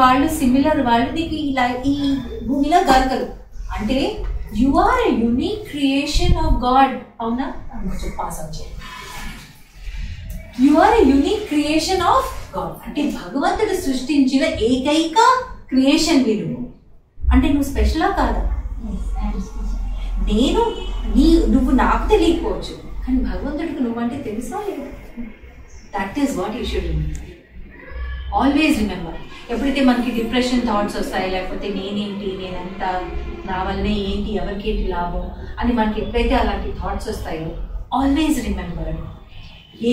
వాళ్ళు సిమిలర్ వాళ్ళు నీకు ఈ భూమిలో దొరకరు. అంటే you are a unique creation of God. అవునా? పాస్ అవుట్ చేయండి. You are a unique creation of God అంటే భగవంతుడు సృష్టించిన ఏకైక క్రియేషన్ నువ్వు. అంటే నువ్వు స్పెషలా కాదా? నువ్వు నాకు తెలియకపోవచ్చు, కానీ భగవంతుడికి నువ్వంటే తెలుసా లేదు? That is what you should remember. Always remember. ఎప్పుడైతే మనకి డిప్రెషన్ థాట్స్ వస్తాయి, లేకపోతే నేనేంటి, నేనంతా, నా వల్లనే ఏంటి, ఎవరికేంటి లాభం అని మనకి ఎప్పుడైతే అలాంటి థాట్స్ వస్తాయో, ఆల్వేస్ రిమెంబర్,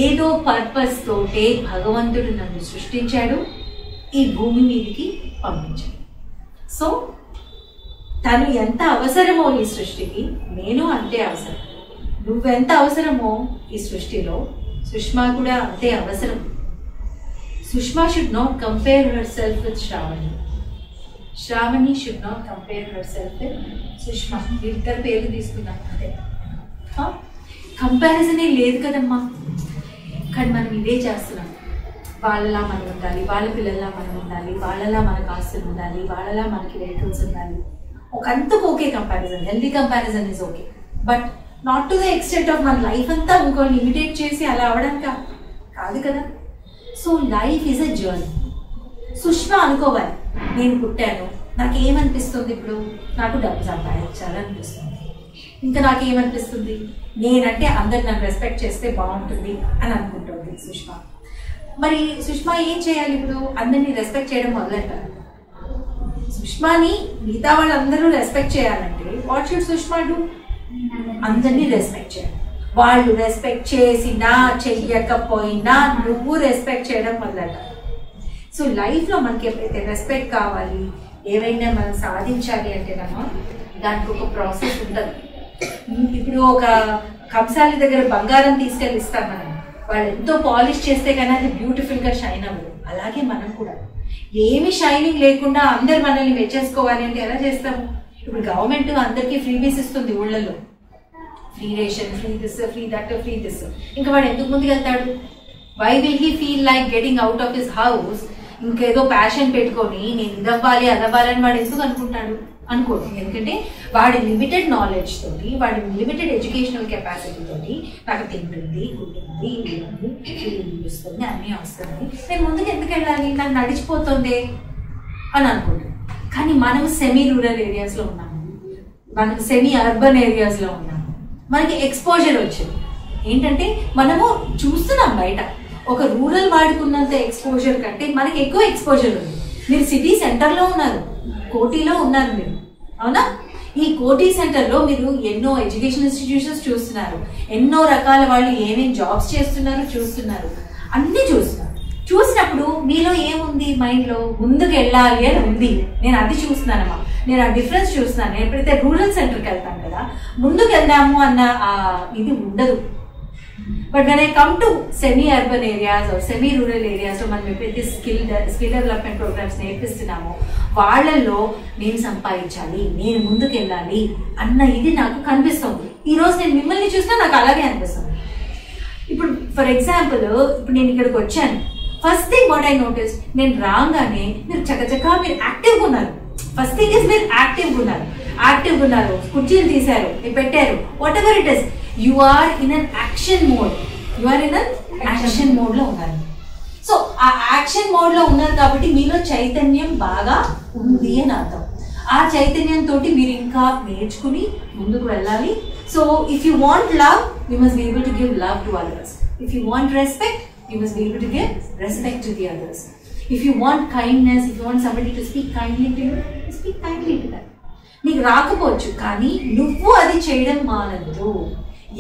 ఏదో పర్పస్ తోటే భగవంతుడు నన్ను సృష్టించాడు, ఈ భూమి మీదకి పంపించాడు. సో తను ఎంత అవసరమో ఈ సృష్టికి, నేను అంతే అవసరం. నువ్వెంత అవసరమో ఈ సృష్టిలో, సుష్మా కూడా అంతే అవసరం. Sushma should not compare herself with Shravani. Shravani should not compare herself with Sushma. ఇద్దరు పేర్లు తీసుకున్నాం అంతే. కంపారిజనే లేదు కదమ్మా. కానీ మనం ఇదే చేస్తున్నాం. వాళ్ళలా మనం ఉండాలి, వాళ్ళ పిల్లల్లా మనం ఉండాలి, వాళ్ళలా మనకు ఆస్తులు ఉండాలి, వాళ్ళలా మనకి వెహికల్స్ ఉండాలి. ఒకంతకు okay comparison, healthy comparison is okay, but not to the extent of మన లైఫ్ అంతా ఇంకోని ఇమిటేట్ చేసి అలా అవ్వడానికి కాదు కదా. So life is a journey. Sushma అనుకోవాలి, నేను పుట్టాను, నాకేమనిపిస్తుంది ఇప్పుడు, నాకు డబ్బు సంపాదించాలనిపిస్తుంది. ఇంకా నాకేమనిపిస్తుంది, నేనంటే అందరు నన్ను రెస్పెక్ట్ చేస్తే బాగుంటుంది అని అనుకుంటుంది సుష్మా. మరి సుష్మా ఏం చేయాలి ఇప్పుడు? అందరినీ రెస్పెక్ట్ చేయడం మొదలెట్టాలి. సుష్మాని మిగతా వాళ్ళందరూ రెస్పెక్ట్ చేయాలంటే వాట్ షుడ్ సుష్మా డూ? అందరినీ రెస్పెక్ట్ చేయాలి. వాళ్ళు రెస్పెక్ట్ చేసినా చెయ్యకపోయినా నువ్వు రెస్పెక్ట్ చేయడం మొదలెట్టాలి. సో లైఫ్లో మనకి ఎప్పుడైతే రెస్పెక్ట్ కావాలి, ఏవైనా మనం సాధించాలి అంటేనమ్మా దానికి ఒక ప్రాసెస్ ఉంటుంది. ఇప్పుడు ఒక కంసాలి దగ్గర బంగారం తీసుకెళ్ళి ఇస్తాం మనం, వాళ్ళు ఎంతో పాలిష్ చేస్తే కానీ అది బ్యూటిఫుల్గా షైన్ అవ్వదు. అలాగే మనం కూడా ఏమి షైనింగ్ లేకుండా అందరు మనల్ని మెచ్చేసుకోవాలి అంటే ఎలా చేస్తాము? ఇప్పుడు గవర్నమెంట్ అందరికీ ఫ్రీబీస్ ఇస్తుంది ఊళ్ళల్లో, free ration, free this, free that, free this. ఇంకా వాడు ఎందుకు ముందుకు వెళ్తాడు? Why will he feel like getting out of his house? ఇంకేదో ప్యాషన్ పెట్టుకొని నేను ఇదవ్వాలి అదవ్వాలని వాడు ఎందుకు అనుకుంటాడు? అనుకోడు. ఎందుకంటే వాడి లిమిటెడ్ నాలెడ్జ్ తోటి, వాడి లిమిటెడ్ ఎడ్యుకేషనల్ కెపాసిటీ తోటి నాకు తింటుంది, గుంటుంది, ఇస్తుంది, అన్నీ వస్తుంది, నేను ముందుకు ఎందుకు వెళ్ళాలి, నాకు నడిచిపోతుంది అని అనుకుంటాను. కానీ మనం సెమీ రూరల్ ఏరియాస్లో ఉన్నాము, మనం సెమీ అర్బన్ ఏరియాస్లో ఉన్నాము. మనకి ఎక్స్పోజర్ వచ్చింది ఏంటంటే మనము చూస్తున్నాం బయట. ఒక రూరల్ వాడుకున్నంత ఎక్స్పోజర్ కంటే మనకి ఎక్కువ ఎక్స్పోజర్ ఉంది. మీరు సిటీ సెంటర్లో ఉన్నారు, కోటిలో ఉన్నారు మీరు, అవునా? ఈ కోటి సెంటర్లో మీరు ఎన్నో ఎడ్యుకేషన్ ఇన్స్టిట్యూషన్స్ చూస్తున్నారు, ఎన్నో రకాల వాళ్ళు ఏమేమి జాబ్స్ చేస్తున్నారు చూస్తున్నారు, అన్నీ చూస్తున్నారు. చూసినప్పుడు మీలో ఏముంది? మైండ్లో ముందుకు వెళ్ళాలి అని ఉంది. నేను అది చూస్తున్నానమ్మా, నేను ఆ డిఫరెన్స్ చూస్తున్నాను. నేను ఎప్పుడైతే రూరల్ సెంటర్కి వెళ్తాను కదా, ముందుకు వెళ్దాము అన్న ఇది ఉండదు. But when I come to semi urban areas semi rural ఏరియాస్లో మనం ఎప్పుడైతే స్కిల్ డెవలప్మెంట్ ప్రోగ్రామ్స్ నేర్పిస్తున్నామో వాళ్ళల్లో నేను సంపాదించాలి, నేను ముందుకు వెళ్ళాలి అన్న ఇది నాకు కనిపిస్తుంది. ఈరోజు నేను మిమ్మల్ని చూసినా నాకు అలాగే అనిపిస్తుంది. ఇప్పుడు ఫర్ ఎగ్జాంపుల్, ఇప్పుడు నేను ఇక్కడికి వచ్చాను, first thing what I notice, నేను రాగానే మీరు చక్కచక్క మీరు యాక్టివ్గా ఉన్నారు. ఫస్ట్ థింగ్ ఇస్ మీరు యాక్టివ్గా ఉన్నారు, కుర్చీలు తీశారు, మీరు పెట్టారు, whatever it is, you are in an action mode. Action mode లో ఉన్నారు. సో ఆ యాక్షన్ మోడ్ లో ఉన్నారు కాబట్టి మీలో చైతన్యం బాగా ఉంది అని అర్థం. ఆ చైతన్యం తోటి మీరు ఇంకా నేర్చుకుని ముందుకు వెళ్ళాలి. So if you want love, you must be able to give love to others. If you want respect, you must be able to give respect to the others. If you want kindness, if you want somebody to speak kindly to you, speak kindly to them. నీకు రాకపోవచ్చు, కానీ నువ్వు అది చేయడం మానద్దు.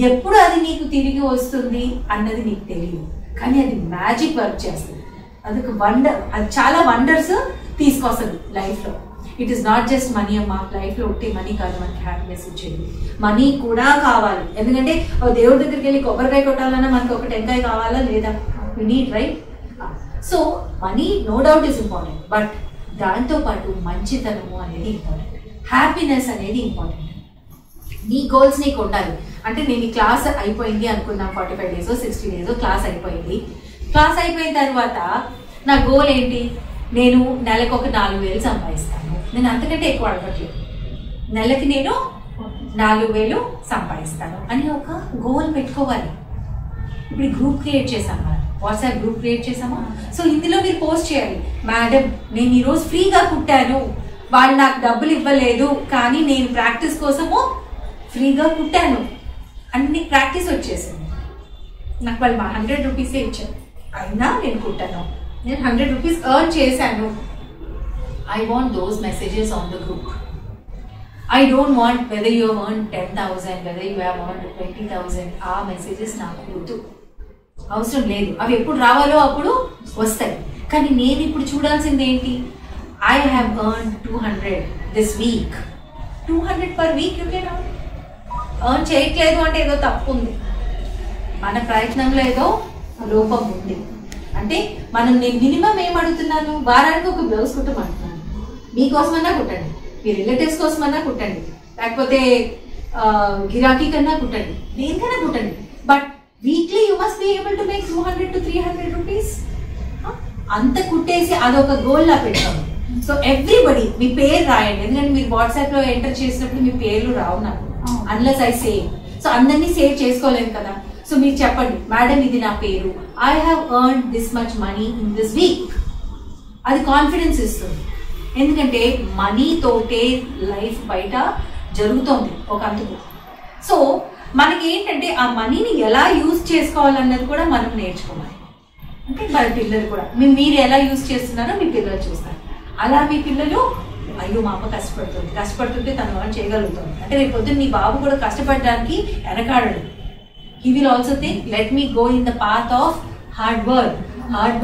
ఎప్పుడు అది నీకు తిరిగి వస్తుంది అన్నది నీకు తెలియదు, కానీ అది మ్యాజిక్ వర్క్ చేస్తుంది. అదొక వండర్, అది చాలా వండర్స్ తీసుకొస్తుంది లైఫ్లో. It is not just money అమ్మా. లైఫ్లో ఒకటి మనీ కాదు మనకి హ్యాపీనెస్ ఇచ్చేది, మనీ కూడా కావాలి. ఎందుకంటే దేవుడి దగ్గరికి వెళ్ళి కొబ్బరికాయ కొట్టాలన్నా మనకి ఒక టెంకాయ కావాలా లేదా? We need, right? So money no doubt is important, but దాంతో పాటు మంచితనము అనేది ఇంపార్టెంట్, హ్యాపీనెస్ అనేది ఇంపార్టెంట్. నీ గోల్స్ నీకు ఉండాలి. అంటే నేను ఈ క్లాస్ అయిపోయింది అనుకుందాం, 45 days 60 days క్లాస్ అయిపోయింది. క్లాస్ అయిపోయిన తర్వాత నా గోల్ ఏంటి? నేను నెలకు ఒక 4,000 సంపాదిస్తాను, నేను అంతకంటే ఎక్కువ అడగట్లేదు, నెలకి నేను 4,000 సంపాదిస్తాను అని ఒక గోల్ పెట్టుకోవాలి. ఇప్పుడు గ్రూప్ క్రియేట్ చేసామా, వాట్సాప్ గ్రూప్ క్రియేట్ చేసామా, సో ఇందులో మీరు పోస్ట్ చేయాలి, మేడం నేను ఈరోజు ఫ్రీగా కుట్టాను, వాళ్ళు నాకు డబ్బులు ఇవ్వలేదు కానీ నేను ప్రాక్టీస్ కోసము ఫ్రీగా కుట్టాను, అన్ని ప్రాక్టీస్ వచ్చేసింది, నాకు వాళ్ళు 100 రూపీసే ఇచ్చారు అయినా నేను కుట్టాను, నేను 100 రూపీస్ ఎర్న్ చేశాను. I want those messages on the group. I don't want whether you have earned 10,000, whether you have earned 20,000, ఆ మెసేజెస్ నాకు వద్దు, అవసరం లేదు. అవి ఎప్పుడు రావాలో అప్పుడు వస్తాయి. కానీ నేను ఇప్పుడు చూడాల్సింది ఏంటి, I have earn 200 this week. 200 per week you can earn చేయట్లేదు అంటే ఏదో తప్పు ఉంది, మన ప్రయత్నంలో ఏదో లోపం ఉంది. అంటే నేను మినిమం ఏం అడుగుతున్నాను, వారానికి ఒక బ్లౌజ్ కుట్టమంటున్నాను, మీకోసమన్నా కుట్టండి, మీ రిలేటివ్స్ కోసమన్నా కుట్టండి, లేకపోతే గిరాకీ కన్నా కుట్టండి, దేనికైనా కుట్టండి, but weekly you must be able to make 200 to 300 rupees. అంత కుట్టేసి అదొక గోల్ లా పెట్టాము. సో ఎవ్రీబడి మీ పేరు రాయండి, ఎందుకంటే మీరు వాట్సాప్ లో ఎంటర్ చేసినప్పుడు మీ పేర్లు రావు నాకు, అన్లెస్ ఐ సేవ్. సో అందరినీ సేవ్ చేసుకోలేదు కదా, సో మీరు చెప్పండి, మేడం ఇది నా పేరు, I have earn this much money in this week. అది కాన్ఫిడెన్స్ ఇస్తుంది, ఎందుకంటే మనీ తోటే లైఫ్ బయట జరుగుతోంది ఒక అందుకు. సో మనకి ఏంటంటే ఆ మనీని ఎలా యూజ్ చేసుకోవాలన్నది కూడా మనం నేర్చుకోవాలి. అంటే మన పిల్లలు కూడా మీరు ఎలా యూజ్ చేస్తున్నారో మీ పిల్లలు చూస్తారు. అలా మీ పిల్లలు అయ్యో మా అమ్మ కష్టపడుతుంటే తను ఏమైనా చేయగలుగుతుంది అంటే రేపు పొద్దున్న మీ బాబు కూడా కష్టపడడానికి వెనకాడడు. He will also think let me go in the path of hard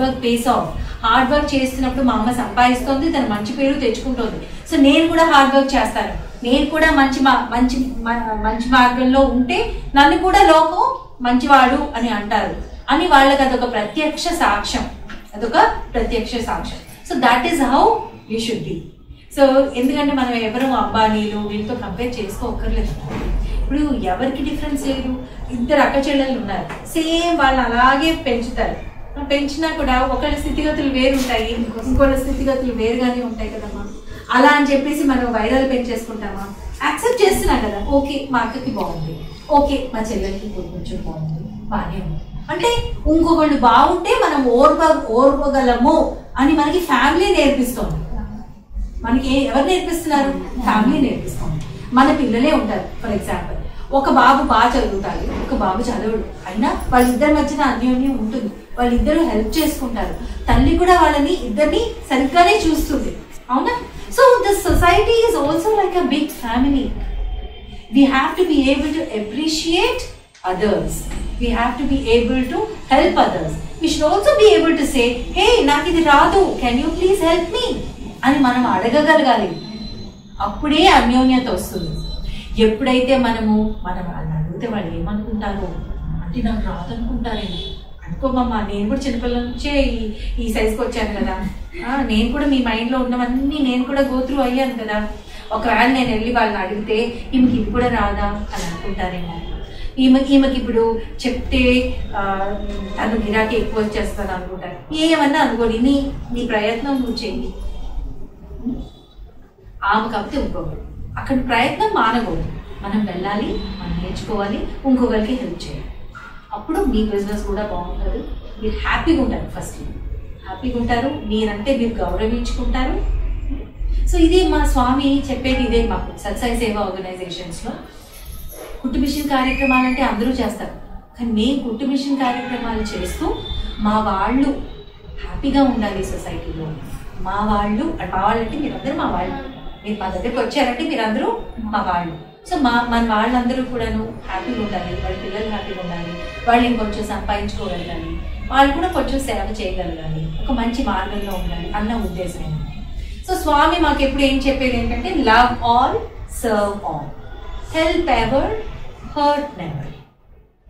work pays off. Hard work చేస్తున్నప్పుడు మా అమ్మ సంపాదిస్తుంది, తను మంచి పేరు తెచ్చుకుంటుంది, సో నేను కూడా హార్డ్ వర్క్ చేస్తాను, నేను కూడా మంచి మార్గంలో ఉంటే నన్ను కూడా లోకం మంచివాడు అని అంటారు అని వాళ్ళకి అదొక ప్రత్యక్ష సాక్ష్యం. So that is how you should be. So ఎందుకంటే మనం ఎవరు అంబానీలు వీళ్ళతో కంపేర్ చేసుకోకర్లేదు. ఇప్పుడు ఎవరికి డిఫరెన్స్ లేదు, ఇద్దరు అక్క చెల్లెళ్ళు ఉన్నారు, సేమ్ వాళ్ళు అలాగే పెంచుతారు, పెంచినా కూడా ఒకళ్ళ స్థితిగతులు వేరు ఉంటాయి, ఇంకోళ్ళ స్థితిగతులు వేరుగానే ఉంటాయి కదమ్మా. అలా అని చెప్పేసి మనం వైరాలు పెంచేసుకుంటామా, యాక్సెప్ట్ చేస్తున్నాం కదా, ఓకే మా అక్కకి బాగుంది, ఓకే మా చెల్లెలకి కొంచెం బాగుంది, బాగానే ఉంది అంటే ఇంకొకళ్ళు బాగుంటే మనం ఓర్వగలము అని మనకి ఫ్యామిలీ నేర్పిస్తుంది. మనకి ఎవరు నేర్పిస్తున్నారు, ఫ్యామిలీ నేర్పిస్తుంది. మన పిల్లలే ఉంటారు, ఫర్ ఎగ్జాంపుల్ ఒక బాబు బాగా చదువుతాడు, ఒక బాబు చదవడు, అయినా వాళ్ళిద్దరి మధ్యన అన్యోన్యం ఉంటుంది, వాళ్ళిద్దరూ హెల్ప్ చేసుకుంటారు, తల్లి కూడా వాళ్ళని ఇద్దరిని సరిగ్గానే చూస్తుంది, అవునా. So this society is also like a big family. We have to be able to appreciate others, we have to be able to help others. We should also be able to say hey నాకు ఇది రాదు, can you please help me అని మనం అడగగలగాలి, అప్పుడే అన్యోన్యత వస్తుంది. ఎప్పుడైతే మనం వాళ్ళని అడిగితే వాళ్ళు ఏమనుకుంటారో, అంటే నాకు రాదనుకుంటారేమో, అనుకోమమ్మా నేను కూడా చిన్నపిల్లల నుంచే ఈ సైజ్కి వచ్చాను కదా, నేను కూడా మీ మైండ్లో ఉన్నవన్నీ నేను కూడా గోత్రూ అయ్యాను కదా, ఒకవేళ నేను వెళ్ళి వాళ్ళని అడిగితే ఈమెకి ఇది కూడా రాదా అని అనుకుంటారేమో, ఈమెకి ఇప్పుడు చెప్తే తను గిరాకీ ఎక్కువ వచ్చేస్తాను అనుకుంటారు, ఏమన్నా అనుకోని నీ ప్రయత్నం నువ్వు చెయ్యి. ఆమె కాకపోతే ఇంకొకరు అక్కడ ప్రయత్నం మానకూడదు, మనం వెళ్ళాలి, మనం నేర్చుకోవాలి, ఇంకొకరికి హెల్ప్ చేయాలి, అప్పుడు మీ బిజినెస్ కూడా బాగుంటుంది, మీరు హ్యాపీగా ఉంటారు, ఫస్ట్ హ్యాపీగా ఉంటారు, మీరంటే మీరు గౌరవించుకుంటారు. సో ఇది మా స్వామి చెప్పేది, ఇదే మాకు సత్సాయి సేవా ఆర్గనైజేషన్స్లో. కుట్టు మిషన్ కార్యక్రమాలు అంటే అందరూ చేస్తారు, కానీ మేము కుట్టు మిషన్ కార్యక్రమాలు చేస్తూ మా వాళ్ళు హ్యాపీగా ఉండాలి సొసైటీలో. మా వాళ్ళు అంటే మీరందరూ మా వాళ్ళు, మీరు మా దగ్గరికి వచ్చారంటే మీరందరూ మా వాళ్ళు. సో మన వాళ్ళందరూ కూడాను హ్యాపీగా ఉండాలి, వాళ్ళ పిల్లలు హ్యాపీగా ఉండాలి, వాళ్ళు ఇంకొంచెం సంపాదించుకోగలగాలి, వాళ్ళు కూడా కొంచెం సేవ చేయగలగాలి, ఒక మంచి మార్గంలో ఉండాలి అన్న ఉద్దేశం. సో స్వామి మాకు ఎప్పుడు ఏం చెప్పేది ఏంటంటే love all, serve all, help ever, hurt never.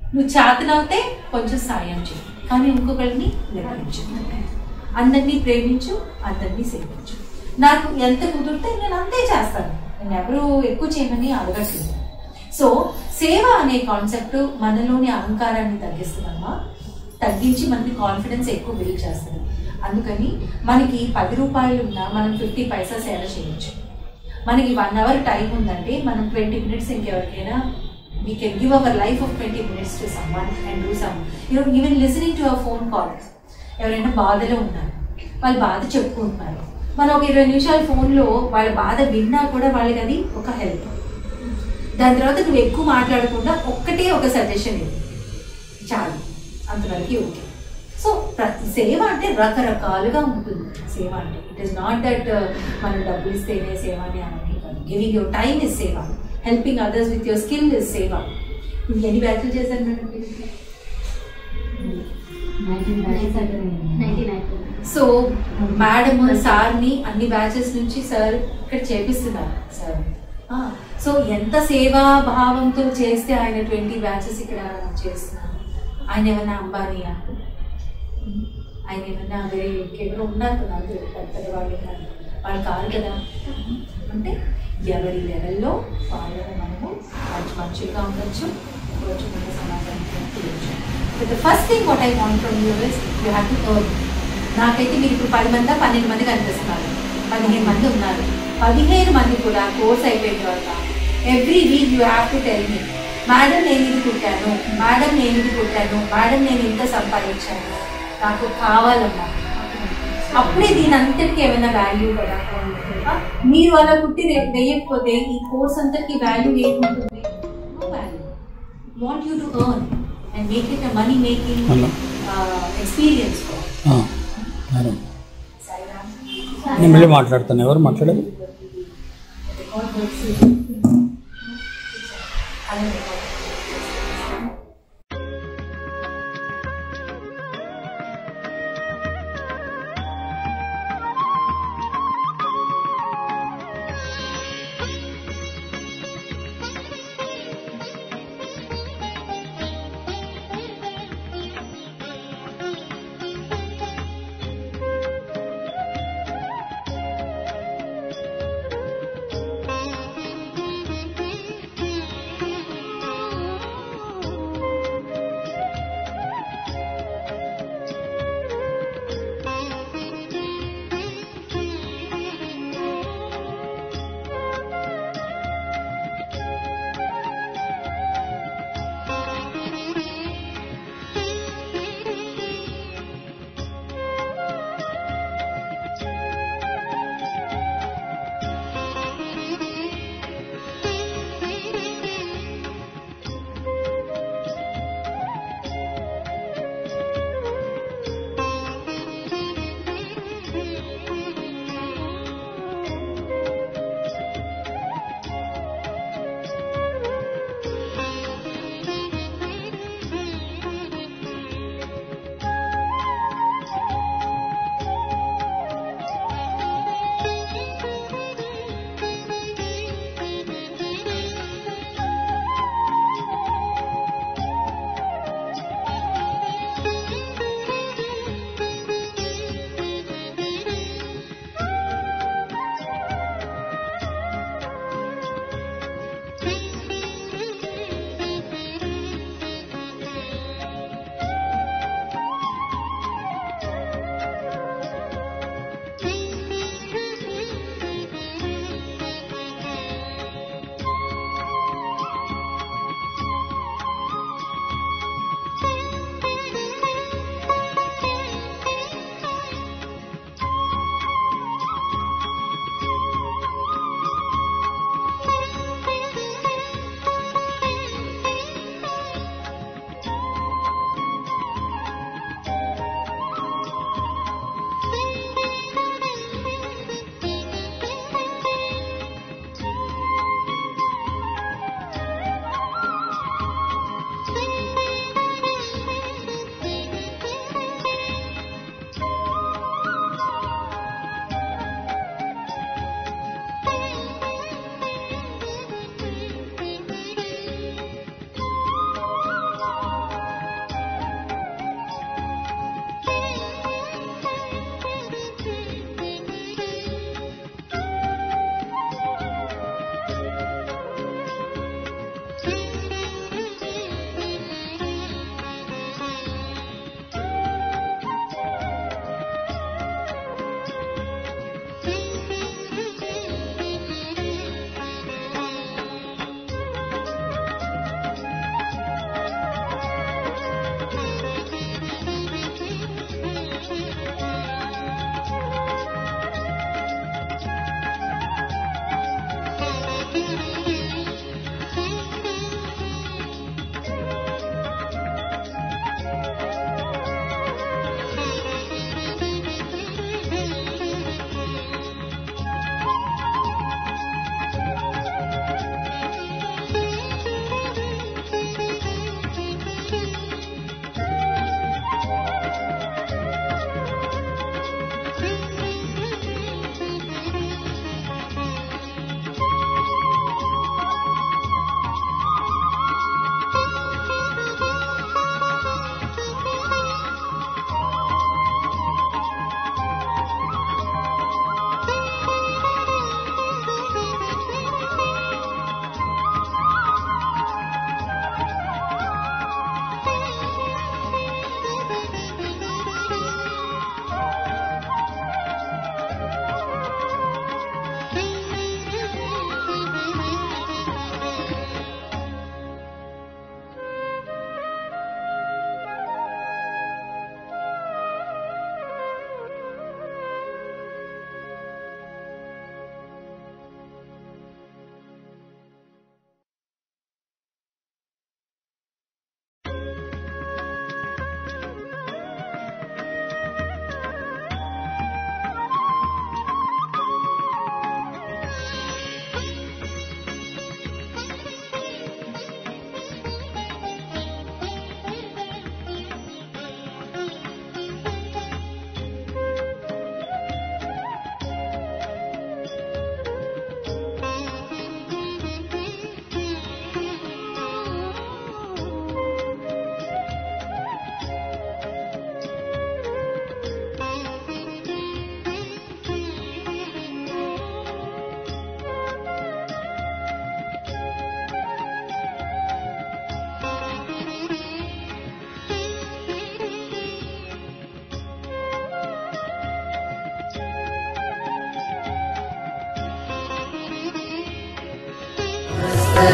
నువ్వు చేతనవుతే కొంచెం సాయం చేయి, కానీ ఇంకొకరిని నిర్వహించు, అందరినీ ప్రేమించు, అందరినీ సేవించు. నాకు ఎంత కుదిరితే నేను అంతే చేస్తాను, నేను ఎవరు ఎక్కువ చేయమని అడగట్లేదు. సో సేవ అనే కాన్సెప్ట్ మనలోని అహంకారాన్ని తగ్గిస్తుందమ్మా, తగ్గించి మనకి కాన్ఫిడెన్స్ ఎక్కువ బిల్డ్ చేస్తుంది. అందుకని మనకి 10 రూపాయలు ఉన్నా మనం 50 పైసా సేవ చేయొచ్చు. మనకి 1 అవర్ టైం ఉందంటే మనం 20 మినిట్స్ ఇంకెవరికైనా we can give our life of 20 minutes to someone and do some, even listening to a phone call. ఎవరైనా బాధలో ఉన్నారు, వాళ్ళు బాధ చెప్పుకుంటున్నారు, మనం ఒక 20 నిమిషాలు ఫోన్లో వాళ్ళ బాధ విన్నా కూడా వాళ్ళకి అది ఒక హెల్ప్. దాని తర్వాత నువ్వు ఎక్కువ మాట్లాడకుండా ఒక సజెషన్ ఇది చాలు, అంతవరకు ఓకే. సో సేవ అంటే రకరకాలుగా ఉంటుంది. సేవ అంటే ఇట్ ఈస్ నాట్ దట్ మనం డబ్బులు ఇస్తేనే సేవ అని అనని కాదు. గివింగ్ యువర్ టైమ్ ఇస్ సేవ, helping others with your skill is సేవ. మీరు ఎన్ని బ్యాచ్లు చేశారు మేడం? సో మేడం సార్ని అన్ని బ్యాచెస్ నుంచి సార్ ఇక్కడ చేపిస్తున్నారు సార్. సో ఎంత సేవా భావంతో చేస్తే ఆయన 20 బ్యాచెస్ ఇక్కడ చేస్తున్నారు. ఆయన ఏమన్నా అంబానీయా? ఆయన ఏమన్నా వేరే ఇంకేమైనా ఉన్నారు కదా, పెద్ద వాళ్ళు కాదు, వాళ్ళు కాదు కదా. అంటే ఎవరి లెవెల్లో వాళ్ళని మనము మంచిగా ఉండొచ్చు, కొంచెం మన సమాజానికి తీయచ్చు. But the first thing what I want from you is you have to earn. నాకైతే మీరు ఇప్పుడు 10 మంది 12 మంది కనిపిస్తున్నారు, 15 మంది ఉన్నారు. 15 మంది కూడా కోర్స్ అయిపోయిన తర్వాత every week you have to tell me, madam నేను ఇది కుట్టాను, మేడం నేను ఇది కుట్టాను, మేడం నేను ఇంత సంపాదించాను, నాకు కావాలన్నా. అప్పుడే దీని అంతటికి ఏమైనా వాల్యూ కదా. మీరు అలా కుట్టి వేయకపోతే ఈ కోర్స్ అంతటికి వాల్యూ ఏముంటుంది? No value. Want you to earn and make it a money making experience. నేను మళ్ళీ మాట్లాడతాను. ఎవరు మాట్లాడేది?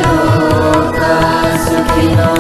लोका सुखिनो